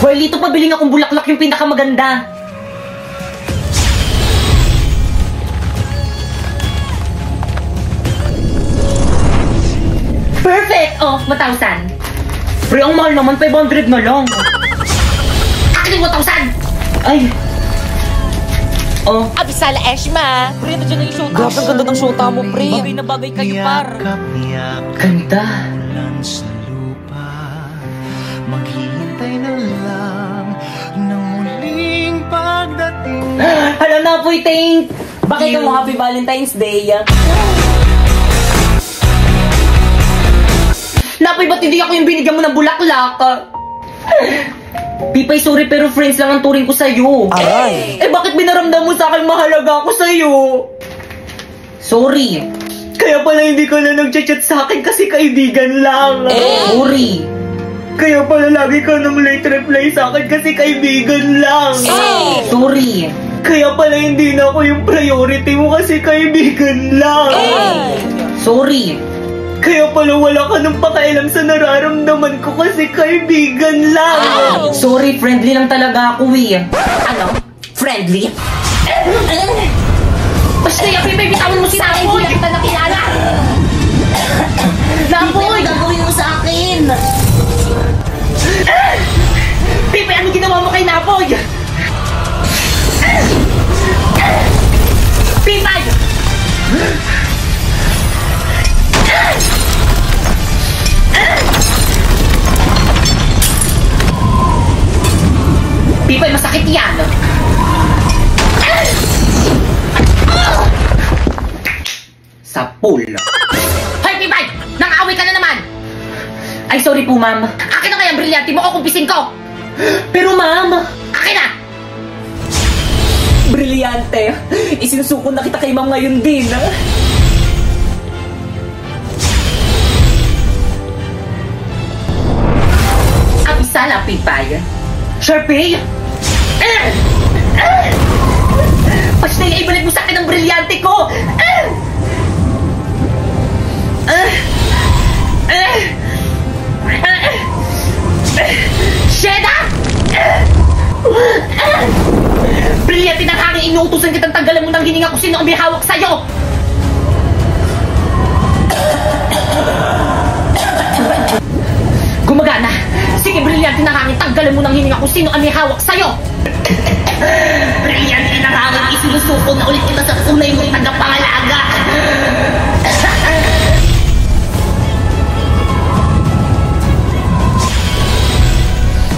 Joelito, pabiling akong bulaklak yung pinakamaganda. Perfect! Oh, 1,000. Pre, ang mahal naman, 500 na lang. Akin yung 1,000! Ay. Oh. Abisala Eshma. Pre, nandiyan na yung shota. Grabe, ang ganda ng shota mo, pre. Bagay na bagay kayo, par. Ganda. Sa lupa, maghihintay na lang ng muling pagdating. Hala na po, thanks. Bakit ka mo Happy Valentine's Day? Napoy, ba't hindi ako yung binigyan mo ng bulaklak? Pipay, sorry pero friends lang ang turing ko sa'yo. Aray! Eh bakit binaramdam mo sa akin mahalaga ako sa'yo? Sorry. Kaya pala hindi ka na nag-chat sa akin kasi kaibigan lang. Sorry. Kaya pala lagi ka nang late reply sa akin kasi kaibigan lang. Sorry. Kaya pala hindi na ako yung priority mo kasi kaibigan lang. Sorry. Kaya pala wala ka nang pakialam sa nararamdaman ko kasi kaibigan lang. Sorry, friendly lang talaga ako eh. Ano? Friendly? Basta yung may bitawan mo sa akin, hindi kita nakilala. Napoy! Gagawin mo sa akin! Pipe, ano ginawa mo kay Napoy? Pipay! Pipay, masakit yan! Sa pool. Hoy, Pipay! Nang-away ka na naman! Ay, sorry po, ma'am. Akin na kaya ang brilyante mo o kumpisin ko? Pero, ma'am! Akin na! Brilyante! Isinusuko na kita kay ma'am ngayon din, ha? Abisala, Pipay. Sharpay! Basta yung ibalik mo sa akin ang brilyante ko! Sheda! Brilyante ng hangin, inuutusan kitang tanggalan mo ng hininga kung sino ang may hawak sa'yo! Gumagana! Sige, brilyante ng hangin, tanggalan mo ng hininga kung sino ang may hawak sa'yo! Brilyante ng hangin, isinusuko na ulit kita sa tunay mong tagapangalaga!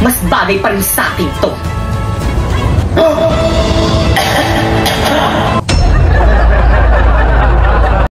Mas bagay pa rin sa akin to!